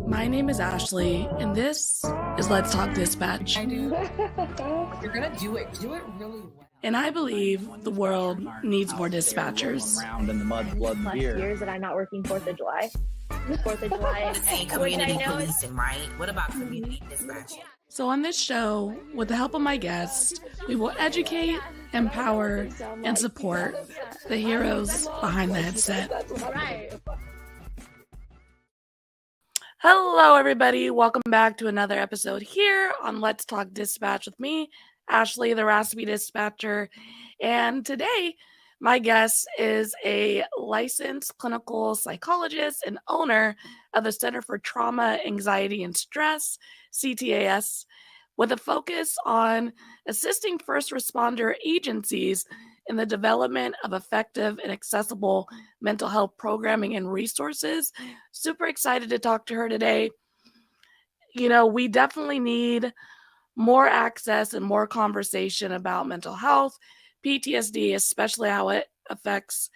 My name is Ashley, and this is Let's Talk Dispatch. I do. You're gonna do it. Do it really well. And I believe the world needs more dispatchers. Around in the mud, blood, and beer. Years that I'm not working 4th of July. 4th of July. Saying community policing, right? What about community dispatch? So on this show, with the help of my guests, we will educate, empower, and support the heroes behind the headset. Hello, everybody. Welcome back to another episode here on Let's Talk Dispatch with me, Ashley, the Raspy Dispatcher. And today, my guest is a licensed clinical psychologist and owner of the Center for Trauma, Anxiety, and Stress, CTAS, with a focus on assisting first responder agencies in the development of effective and accessible mental health programming and resources. Super excited to talk to her today. You know, we definitely need more access and more conversation about mental health, PTSD, especially how it affects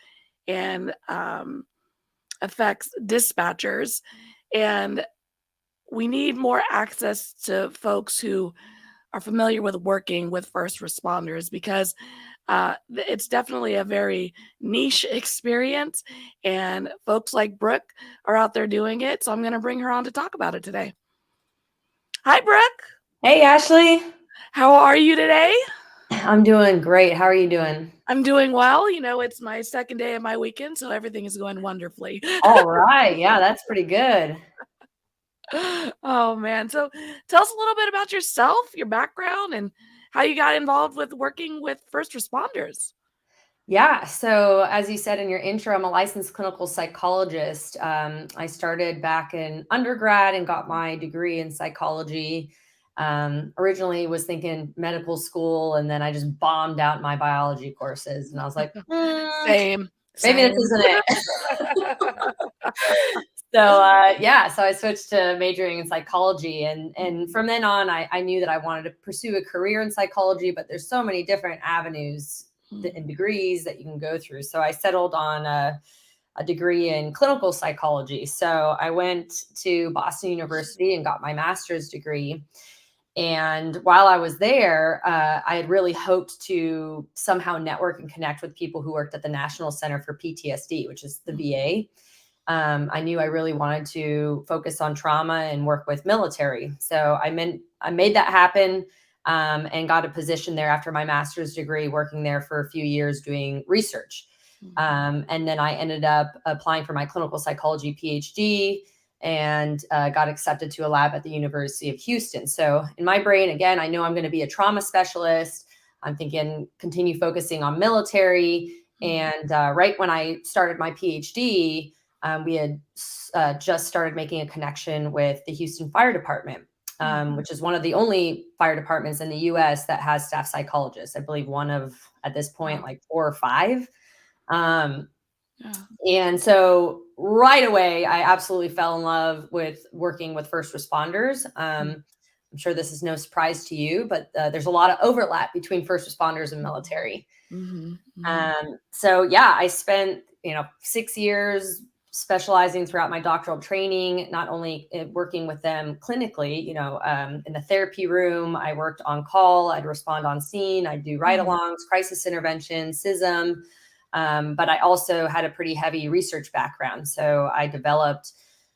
dispatchers. And we need more access to folks who are familiar with working with first responders, because it's definitely a very niche experience, and folks like Brooke are out there doing it. So I'm going to bring her on to talk about it today. Hi, Brooke. Hey, Ashley. How are you today? I'm doing great. How are you doing? I'm doing well. You know, it's my second day of my weekend, so everything is going wonderfully. All right. Yeah, that's pretty good. Oh, man. So tell us a little bit about yourself, your background, and how you got involved with working with first responders. Yeah. So as you said in your intro, I'm a licensed clinical psychologist. I started back in undergrad and got my degree in psychology. Originally was thinking medical school, and then I just bombed out my biology courses. And I was like, Same. Maybe this isn't it. So I switched to majoring in psychology, and from then on, I knew that I wanted to pursue a career in psychology, but there's so many different avenues and degrees that you can go through. So I settled on a degree in clinical psychology. So I went to Boston University and got my master's degree. And while I was there, I had really hoped to somehow network and connect with people who worked at the National Center for PTSD, which is the VA. I knew I really wanted to focus on trauma and work with military. So I made that happen and got a position there after my master's degree, working there for a few years doing research. And then I ended up applying for my clinical psychology PhD and got accepted to a lab at the University of Houston. So in my brain, again, I know I'm going to be a trauma specialist. I'm thinking continue focusing on military. And right when I started my PhD, we had just started making a connection with the Houston Fire Department, which is one of the only fire departments in the U.S. that has staff psychologists. I believe one of, at this point, like 4 or 5. And so right away, I absolutely fell in love with working with first responders. I'm sure this is no surprise to you, but there's a lot of overlap between first responders and military. So yeah, I spent 6 years specializing throughout my doctoral training, not only working with them clinically, in the therapy room. I worked on call, I'd respond on scene, I'd do ride-alongs, crisis intervention, CISM. But I also had a pretty heavy research background. So I developed,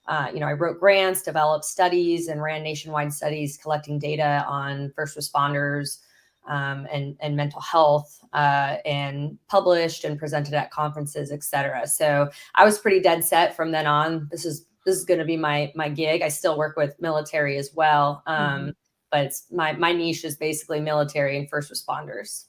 I wrote grants, developed studies, and ran nationwide studies collecting data on first responders and mental health, and published and presented at conferences, et cetera. So I was pretty dead set from then on. This is going to be my gig. I still work with military as well. But it's my niche is basically military and first responders.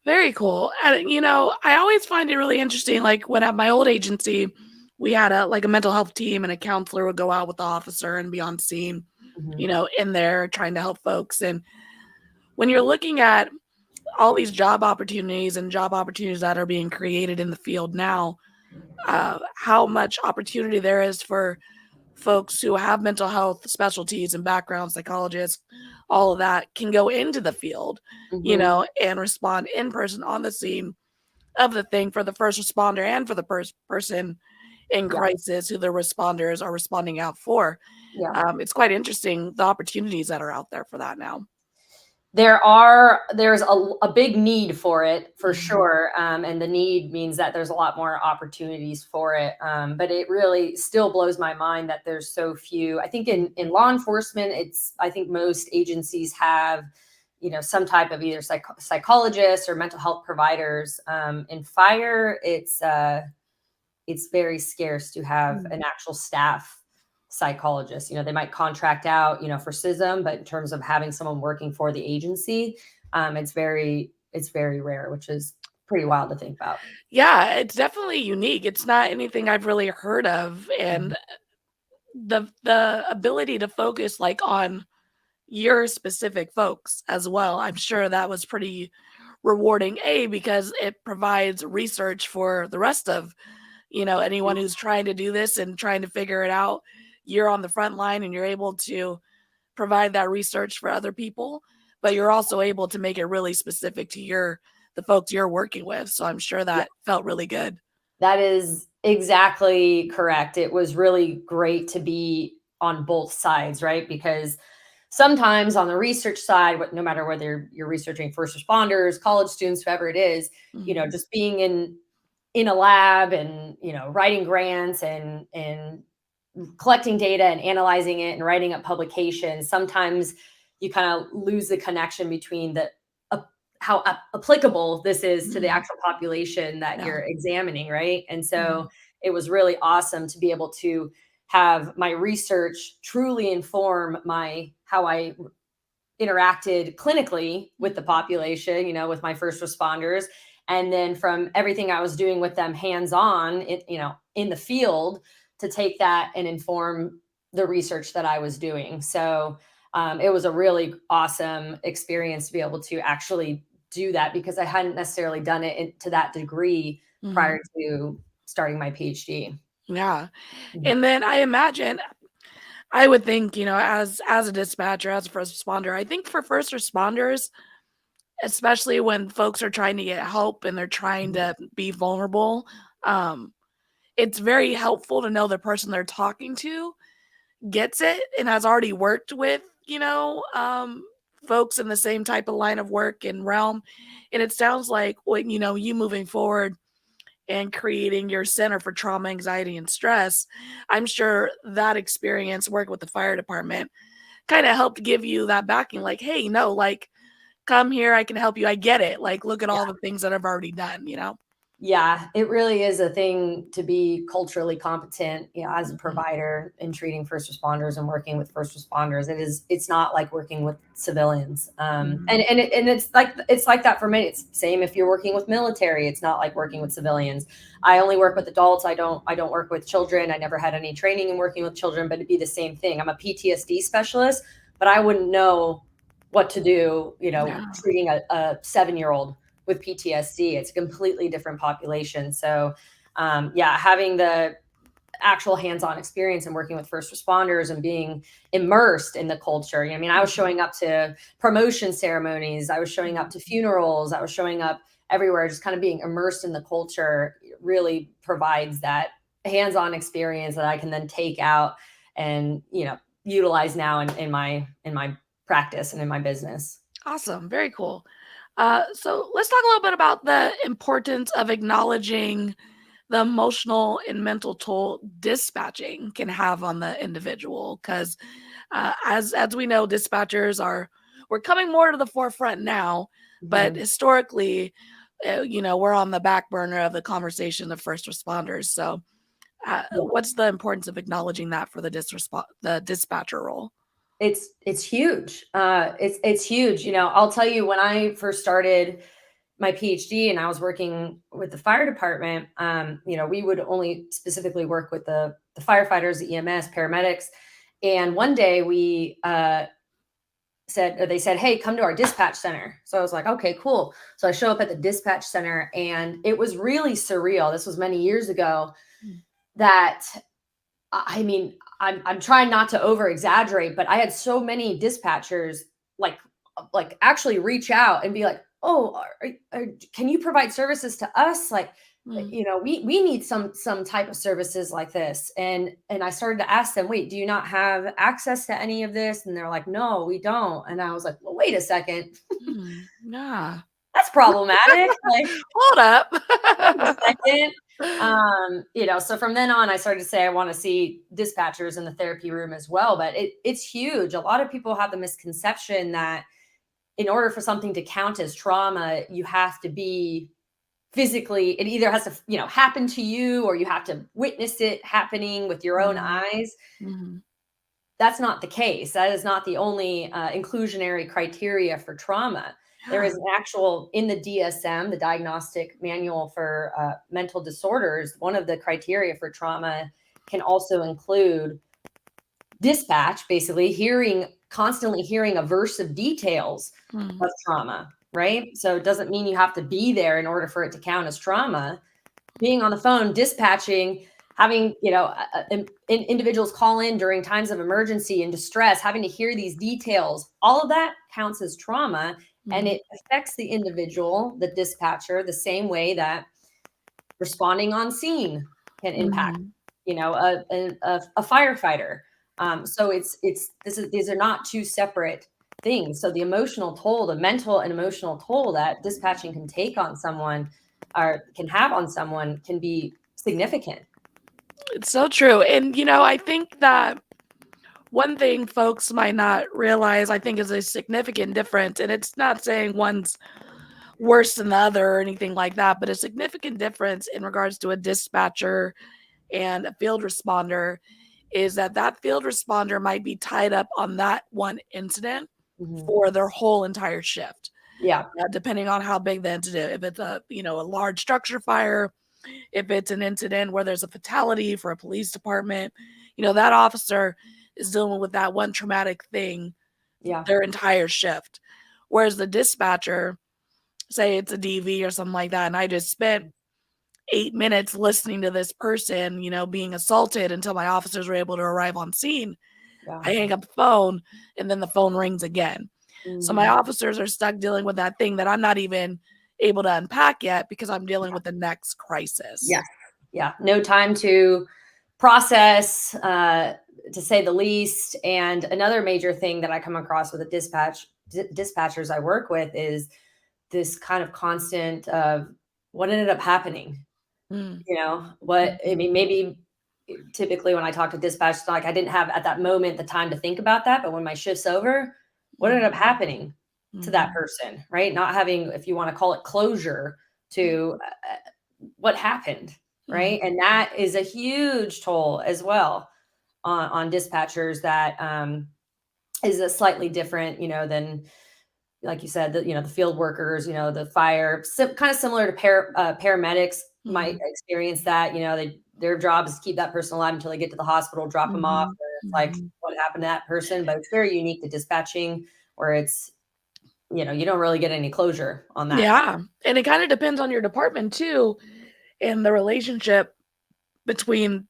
Very cool. And, I always find it really interesting. Like when at my old agency, we had a mental health team, and a counselor would go out with the officer and be on scene, in there trying to help folks. And when you're looking at all these job opportunities that are being created in the field now, how much opportunity there is for folks who have mental health specialties and backgrounds, psychologists, all of that can go into the field, and respond in person on the scene of the thing for the first responder and for the person in Yeah. crisis, who the responders are responding out for. Yeah. It's quite interesting, the opportunities that are out there for that now. There's a big need for it for Mhm. sure. And the need means that there's a lot more opportunities for it. But it really still blows my mind that there's so few. I think in law enforcement, I think most agencies have, some type of either psychologists or mental health providers. In fire, it's very scarce to have an actual staff psychologist. They might contract out, for SISM, but in terms of having someone working for the agency, it's very rare, which is pretty wild to think about. Yeah, it's definitely unique. It's not anything I've really heard of, Mhm. and the ability to focus, like, on your specific folks as well, I'm sure that was pretty rewarding, because it provides research for the rest of, anyone who's trying to do this and trying to figure it out. You're on the front line and you're able to provide that research for other people, but you're also able to make it really specific to the folks you're working with. So I'm sure Yeah, that felt really good. that is exactly correct. It was really great to be on both sides, right? Because sometimes on the research side, no matter whether you're researching first responders, college students, whoever it is, Mhm. just being in a lab and writing grants and collecting data and analyzing it and writing up publications, sometimes you kind of lose the connection between how applicable this is to the Mhm. actual population that Yeah. you're examining, right? And Mhm. so it was really awesome to be able to have my research truly inform how I interacted clinically with the population, with my first responders. And then from everything I was doing with them hands-on, in the field, to take that and inform the research that I was doing. So it was a really awesome experience to be able to actually do that, because I hadn't necessarily done it to that degree Mhm. prior to starting my PhD. Yeah. Mhm. And then I imagine, I would think, as a dispatcher, as a first responder, I think for first responders, especially when folks are trying to get help and they're trying to be vulnerable, um, it's very helpful to know the person they're talking to gets it and has already worked with, folks in the same type of line of work and realm. And it sounds like, when, you moving forward and creating your Center for Trauma, Anxiety, and Stress, I'm sure that experience working with the fire department kind of helped give you that backing, like, hey, no, like, come here, I can help you. I get it. Like, look at all the things that I've already done. Yeah, it really is a thing to be culturally competent, as a Mhm. provider in treating first responders and working with first responders. It's not like working with civilians. Mhm. And it's like that for many. It's same if you're working with military, it's not like working with civilians. I only work with adults. I don't work with children. I never had any training in working with children, but it'd be the same thing. I'm a PTSD specialist, but I wouldn't know what to do, Yeah. treating a 7-year-old with PTSD. It's a completely different population. So, yeah, having the actual hands-on experience and working with first responders and being immersed in the culture. I mean, I was Mhm. showing up to promotion ceremonies, I was showing up to funerals, I was showing up everywhere, just kind of being immersed in the culture really provides that hands-on experience that I can then take out and, utilize now in my practice and in my business. Awesome. Very cool. So let's talk a little bit about the importance of acknowledging the emotional and mental toll dispatching can have on the individual. Because as we know, we're coming more to the forefront now, but Mhm. historically, we're on the back burner of the conversation of first responders. So, what's the importance of acknowledging that for the dispatcher role? It's huge. It's huge. I'll tell you, when I first started my PhD and I was working with the fire department, we would only specifically work with the firefighters, the EMS, paramedics. And one day they said, "Hey, come to our dispatch center." So I was like, "Okay, cool." So I show up at the dispatch center, and it was really surreal. This was many years ago. Mm. That I mean, I'm trying not to over exaggerate, but I had so many dispatchers like actually reach out and be like, "Oh, can you provide services to us? Like, we need some type of services like this. And I started to ask them, wait, do you not have access to any of this? And they're like, no, we don't. And I was like, well, wait a second. Yeah. That's problematic. Like, hold up. wait a second. So from then on, I started to say I want to see dispatchers in the therapy room as well. But it's huge. A lot of people have the misconception that in order for something to count as trauma, you have to be physically, it either has to, happen to you, or you have to witness it happening with your own eyes. That's not the case. That is not the only inclusionary criteria for trauma. There is an actual, in the DSM, the Diagnostic Manual for Mental Disorders, one of the criteria for trauma can also include dispatch, basically constantly hearing aversive details of trauma, right? So it doesn't mean you have to be there in order for it to count as trauma. Being on the phone, dispatching, having, individuals call in during times of emergency and distress, having to hear these details, all of that counts as trauma. And it affects the individual, the dispatcher, the same way that responding on scene can impact, a firefighter. So these are not two separate things. So the emotional toll, the mental and emotional toll that dispatching can take on someone, or can have on someone, can be significant. It's so true. And, I think that one thing folks might not realize, I think, is a significant difference. And it's not saying one's worse than the other or anything like that, but a significant difference in regards to a dispatcher and a field responder is that field responder might be tied up on that one incident for their whole entire shift. Yeah. Depending on how big the incident, if it's a large structure fire, if it's an incident where there's a fatality for a police department, that officer is dealing with that one traumatic thing their entire shift. Whereas the dispatcher, say it's a DV or something like that, and I just spent 8 minutes listening to this person, being assaulted until my officers were able to arrive on scene. I hang up the phone, and then the phone rings again. So my officers are stuck dealing with that thing that I'm not even able to unpack yet because I'm dealing with the next crisis. Yeah. No time to process, to say the least. And another major thing that I come across with the dispatchers I work with is this kind of constant of what ended up happening. Maybe typically when I talk to dispatch, like I didn't have at that moment the time to think about that. But when my shift's over, what ended up happening to that person, right? Not having, if you want to call it closure to what happened, right? And that is a huge toll as well on dispatchers. That is a slightly different, than, like you said, the field workers, the fire, kind of similar to paramedics might experience that. Their job is to keep that person alive until they get to the hospital, drop them off. It's like, what happened to that person? But it's very unique to dispatching, where it's, you don't really get any closure on that. Yeah. And it kind of depends on your department too, and the relationship between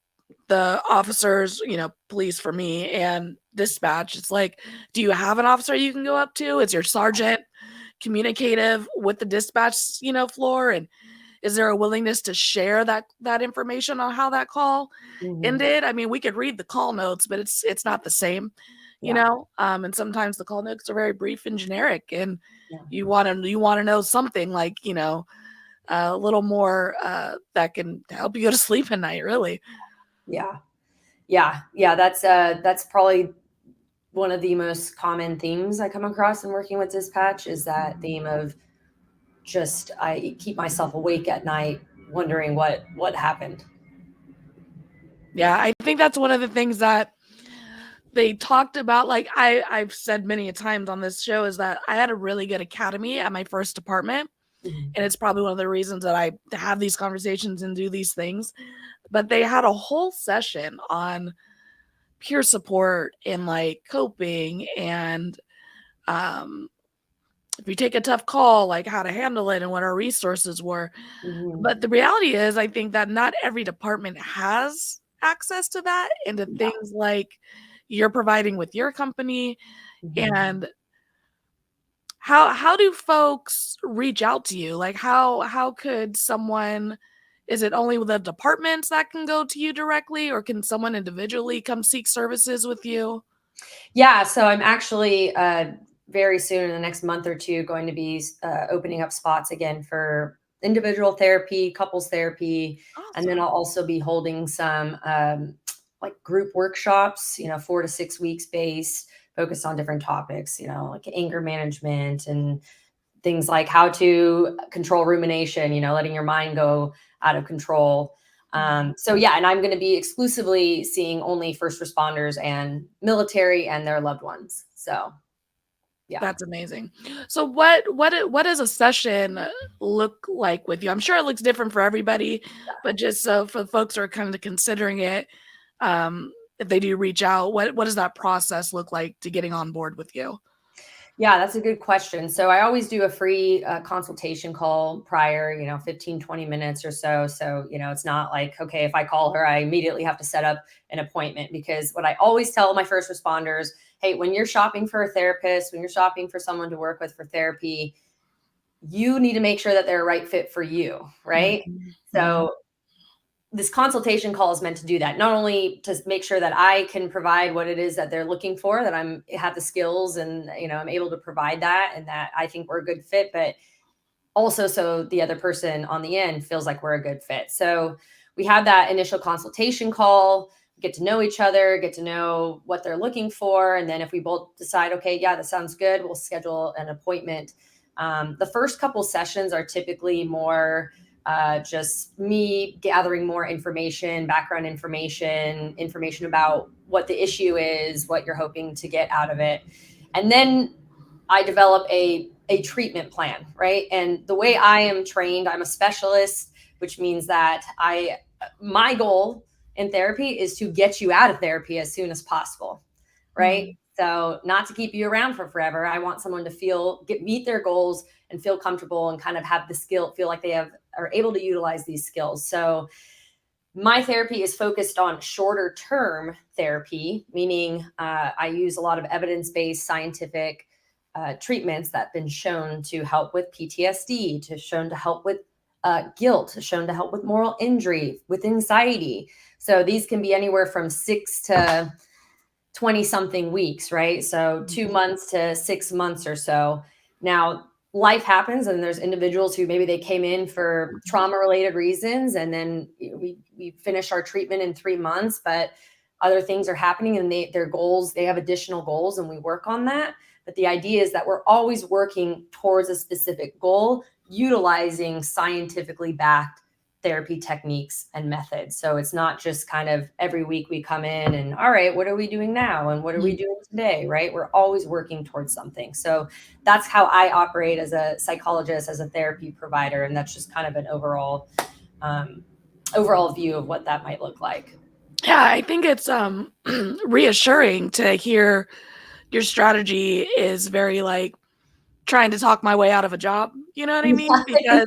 the officers, police for me, and dispatch. It's like, do you have an officer you can go up to? Is your sergeant communicative with the dispatch, floor? And is there a willingness to share that information on how that call ended? I mean, we could read the call notes, but it's not the same, and sometimes the call notes are very brief and generic, and you want to know something like, a little more that can help you go to sleep at night, really. Yeah. That's probably one of the most common themes I come across in working with dispatch, is that theme of just, I keep myself awake at night wondering what happened. Yeah, I think that's one of the things that they talked about. Like I've said many a times on this show, is that I had a really good academy at my first department. And it's probably one of the reasons that I have these conversations and do these things. But they had a whole session on peer support and like coping, and if you take a tough call, like how to handle it and what our resources were. But the reality is, I think that not every department has access to that, and to things like you're providing with your company. And how do folks reach out to you? Like how could someone is it only the departments that can go to you directly, or can someone individually come seek services with you? Yeah, so I'm actually very soon in the next month or two going to be opening up spots again for individual therapy, couples therapy, and then Awesome. I'll also be holding some like group workshops, 4 to 6 weeks based, focused on different topics, like anger management and things like how to control rumination, letting your mind go out of control. So yeah, and I'm going to be exclusively seeing only first responders and military and their loved ones. So yeah. That's amazing. So what does a session look like with you? I'm sure it looks different for everybody, but just so for the folks who are kind of considering it, if they do reach out, what does that process look like to getting on board with you? Yeah, that's a good question. So I always do a free consultation call prior, 15, 20 minutes or so. So, it's not like, okay, if I call her, I immediately have to set up an appointment, because what I always tell my first responders, hey, when you're shopping for a therapist, when you're shopping for someone to work with for therapy, you need to make sure that they're a right fit for you, right? Mm-hmm. So this consultation call is meant to do that, not only to make sure that I can provide what it is that they're looking for, that have the skills and, I'm able to provide that, and that I think we're a good fit, but also so the other person on the end feels like we're a good fit. So we have that initial consultation call, get to know each other, get to know what they're looking for. And then if we both decide, okay, yeah, that sounds good, we'll schedule an appointment. The first couple sessions are typically more just me gathering more information, background information about what the issue is, what you're hoping to get out of it. And then I develop a treatment plan, right? And the way I am trained, I'm a specialist, which means that my goal in therapy is to get you out of therapy as soon as possible, right? Mm. So not to keep you around for forever. I want someone to meet their goals and feel comfortable and kind of have the skill, feel like they are able to utilize these skills. So my therapy is focused on shorter term therapy, meaning I use a lot of evidence-based scientific treatments that have been shown to help with PTSD, shown to help with guilt, shown to help with moral injury, with anxiety. So these can be anywhere from 6 to 20 something weeks, right? So 2 months to 6 months or so. Now, life happens, and there's individuals who maybe they came in for trauma related reasons, and then we finish our treatment in 3 months, but other things are happening, and their goals, they have additional goals, and we work on that. But the idea is that we're always working towards a specific goal, utilizing scientifically backed therapy techniques and methods. So it's not just kind of every week we come in and, all right, what are we doing now? And what are we doing today? Right? We're always working towards something. So that's how I operate as a psychologist, as a therapy provider. And that's just kind of an overall view of what that might look like. Yeah, I think it's reassuring to hear your strategy is very like trying to talk my way out of a job. You know what I mean? Because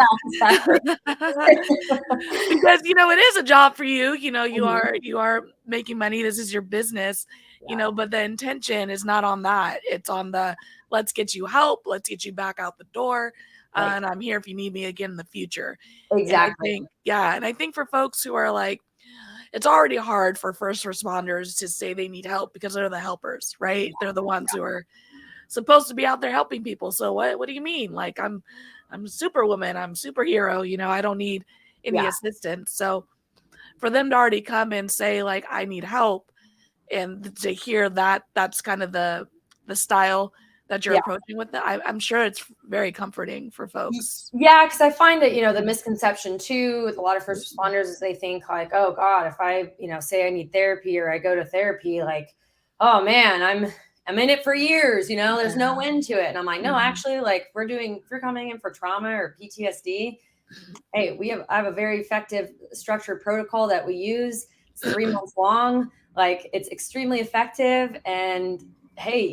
because it is a job for you. You are making money. This is your business. But the intention is not on that. It's on the let's get you help. Let's get you back out the door. Right. And I'm here if you need me again in the future. Exactly. And I think for folks who are like, it's already hard for first responders to say they need help because they're the helpers, right? They're the ones who are supposed to be out there helping people. So what do you mean? Like I'm superwoman, I'm superhero, I don't need any assistance. So for them to already come and say like I need help, and to hear that that's kind of the style that you're approaching with it, I'm sure it's very comforting for folks. Yeah, because I find that, the misconception too with a lot of first responders is they think like, oh God, if I, say I need therapy or I go to therapy, like, oh man, I'm in it for years, there's no end to it. And I'm like, no, actually, like if you're coming in for trauma or PTSD, hey, I have a very effective structured protocol that we use. It's 3 months long. Like it's extremely effective. And hey,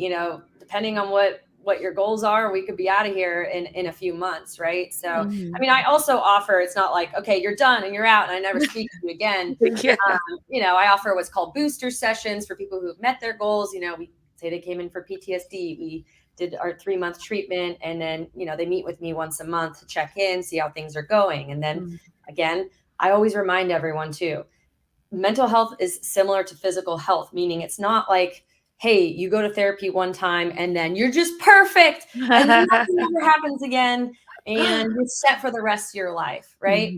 depending on what your goals are, we could be out of here in a few months. Right. So, I mean, I also offer, it's not like, okay, you're done and you're out and I never speak to you again. I offer what's called booster sessions for people who have met their goals. We say they came in for PTSD. We did our 3-month treatment, and then, they meet with me once a month to check in, see how things are going. And then again, I always remind everyone too, mental health is similar to physical health, meaning it's not like, hey, you go to therapy one time and then you're just perfect and then nothing ever happens again and you're set for the rest of your life, right?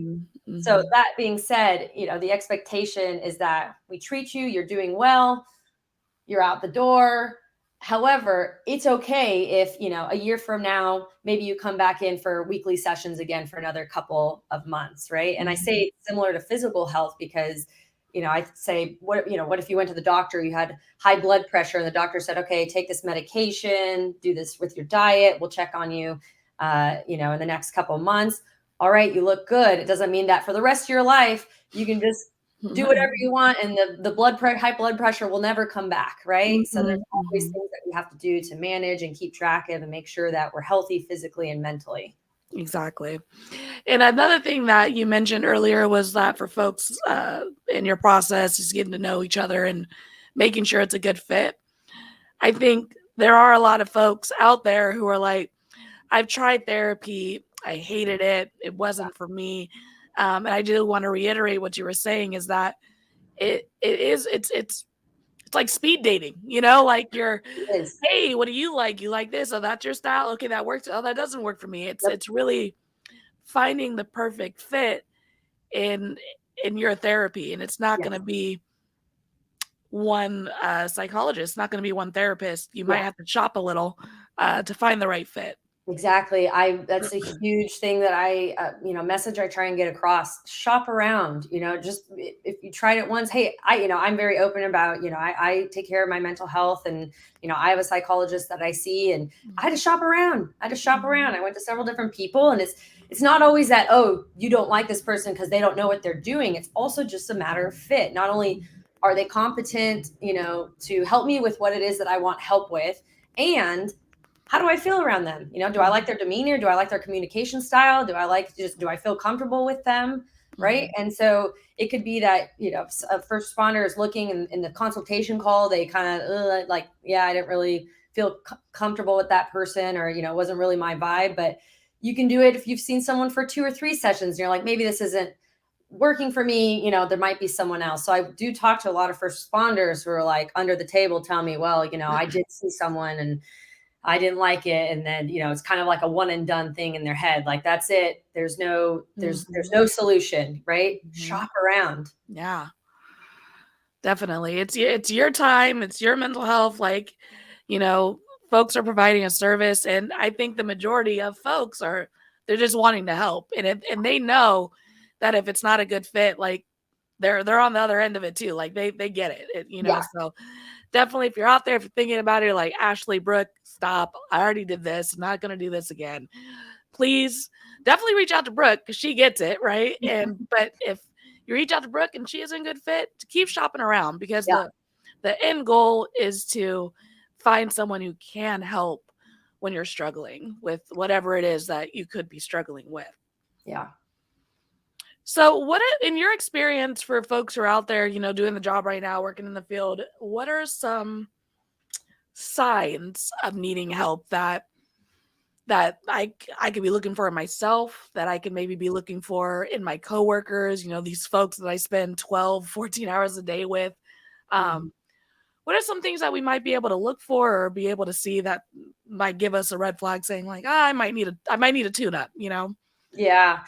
So that being said, the expectation is that we treat you, you're doing well, you're out the door. However, it's okay if, a year from now, maybe you come back in for weekly sessions again for another couple of months, right? And I say it's similar to physical health because, I say, what if you went to the doctor, you had high blood pressure and the doctor said, okay, take this medication, do this with your diet. We'll check on you, in the next couple of months. All right, you look good. It doesn't mean that for the rest of your life, you can just do whatever you want and the high blood pressure will never come back, right? So there's always things that we have to do to manage and keep track of and make sure that we're healthy physically and mentally. Exactly. And another thing that you mentioned earlier was that for folks in your process is getting to know each other and making sure it's a good fit. I think there are a lot of folks out there who are like, I've tried therapy. I hated it. It wasn't for me. And I do want to reiterate what you were saying is that it's like speed dating, like hey, what do you like? You like this? Oh, that's your style. Okay, that works. Oh, that doesn't work for me. It's really finding the perfect fit in your therapy. And it's not going to be one psychologist, not going to be one therapist. You might have to shop a little to find the right fit. Exactly. That's a huge thing that message I try and get across. Shop around, just if you tried it once, hey, I'm very open about, I take care of my mental health and, I have a psychologist that I see and I had to shop around. I went to several different people and it's not always that, oh, you don't like this person because they don't know what they're doing. It's also just a matter of fit. Not only are they competent, to help me with what it is that I want help with, and how do I feel around them? Do I like their demeanor? Do I like their communication style? Do I feel comfortable with them? Right. And so it could be that, a first responder is looking in the consultation call, they kind of I didn't really feel comfortable with that person or, it wasn't really my vibe, but you can do it if you've seen someone for 2 or 3 sessions and you're like, maybe this isn't working for me, there might be someone else. So I do talk to a lot of first responders who are like under the table, tell me, well, I did see someone and I didn't like it. And then, it's kind of like a one and done thing in their head. Like, that's it. There's no solution, right? Shop around. Yeah, definitely. It's your time. It's your mental health. Folks are providing a service. And I think the majority of folks they're just wanting to help. And they know that if it's not a good fit, like they're on the other end of it too. Like they get it, so definitely if you're out there, if you're thinking about it, you're like, Ashley, Brooke, stop. I already did this. I'm not going to do this again. Please definitely reach out to Brooke because she gets it. Right. But if you reach out to Brooke and she isn't a good fit, to keep shopping around because the end goal is to find someone who can help when you're struggling with whatever it is that you could be struggling with. Yeah. So what, in your experience for folks who are out there, doing the job right now, working in the field, what are some signs of needing help that I could be looking for in myself, that I could maybe be looking for in my coworkers, these folks that I spend 12, 14 hours a day with? What are some things that we might be able to look for or be able to see that might give us a red flag saying like, I might need a tune up, Yeah.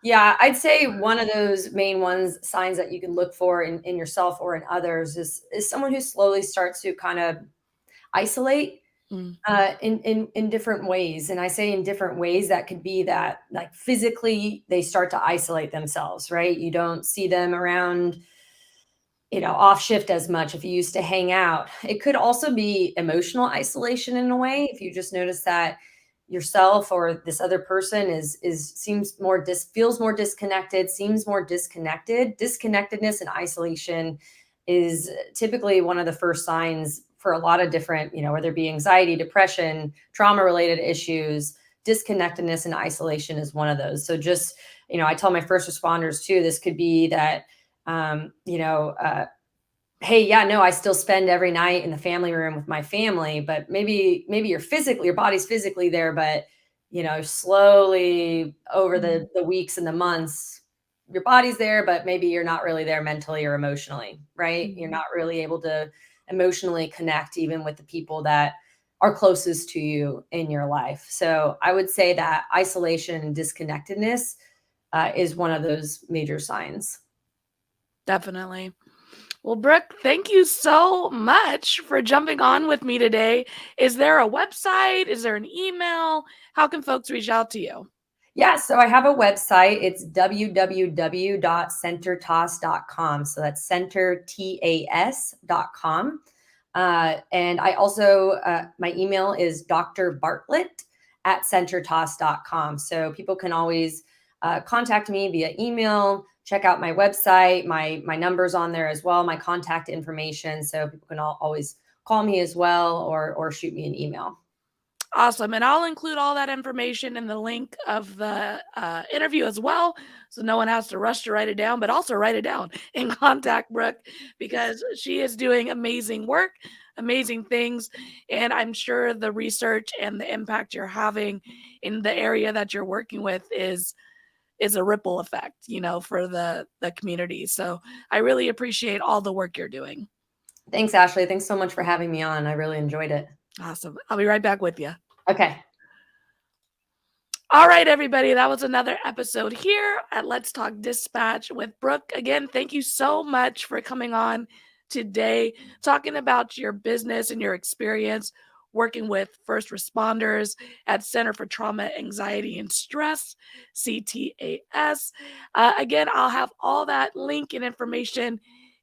Yeah, I'd say one of those main signs that you can look for in yourself or in others is someone who slowly starts to kind of isolate in different ways. And I say in different ways, that could be that like physically they start to isolate themselves, right? You don't see them around, off shift as much if you used to hang out. It could also be emotional isolation in a way. If you just notice that yourself or this other person feels more disconnected, seems more disconnected. Disconnectedness and isolation is typically one of the first signs for a lot of different, whether it be anxiety, depression, trauma related issues. Disconnectedness and isolation is one of those. So just, I tell my first responders too, this could be that, hey, yeah, no, I still spend every night in the family room with my family, but maybe your body's physically there, but slowly over the weeks and the months, your body's there, but maybe you're not really there mentally or emotionally, right? Mm-hmm. You're not really able to emotionally connect even with the people that are closest to you in your life. So I would say that isolation and disconnectedness is one of those major signs. Definitely. Well, Brooke, thank you so much for jumping on with me today. Is there a website? Is there an email? How can folks reach out to you? Yeah, so I have a website. It's www.centertas.com. So that's centertas.com. And I also, my email is drbartlett@centertas.com. So people can always contact me via email, check out my website, my number's on there as well, my contact information. So people can always call me as well or shoot me an email. Awesome. And I'll include all that information in the link of the interview as well. So no one has to rush to write it down, but also write it down and contact Brooke because she is doing amazing work, amazing things. And I'm sure the research and the impact you're having in the area that you're working with is a ripple effect, for the community. So I really appreciate all the work you're doing. Thanks, Ashley. Thanks so much for having me on. I really enjoyed it. Awesome. I'll be right back with you. Okay. All right, everybody. That was another episode here at Let's Talk Dispatch with Brooke. Again, thank you so much for coming on today, talking about your business and your experience working with first responders at Center for Trauma, Anxiety, and Stress, CTAS. Again, I'll have all that link and information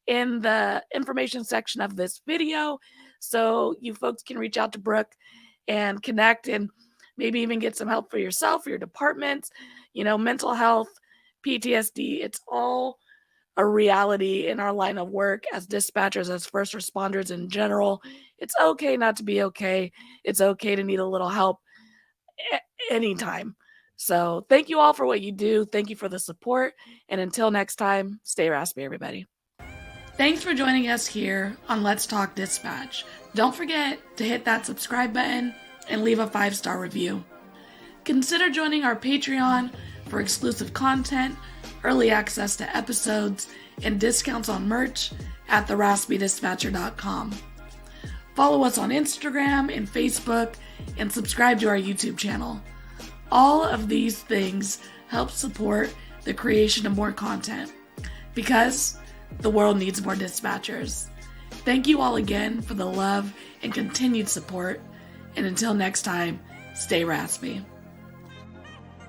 in the information section of this video, so you folks can reach out to Brooke and connect and maybe even get some help for yourself, for your departments, mental health, PTSD. It's all a reality in our line of work as dispatchers, as first responders in general. It's okay not to be okay. It's okay to need a little help anytime. So thank you all for what you do. Thank you for the support. And until next time, stay raspy, everybody. Thanks for joining us here on Let's Talk Dispatch. Don't forget to hit that subscribe button and leave a 5-star review. Consider joining our Patreon for exclusive content, early access to episodes, and discounts on merch at theraspydispatcher.com. Follow us on Instagram and Facebook, and subscribe to our YouTube channel. All of these things help support the creation of more content, because the world needs more dispatchers. Thank you all again for the love and continued support. And until next time, stay raspy.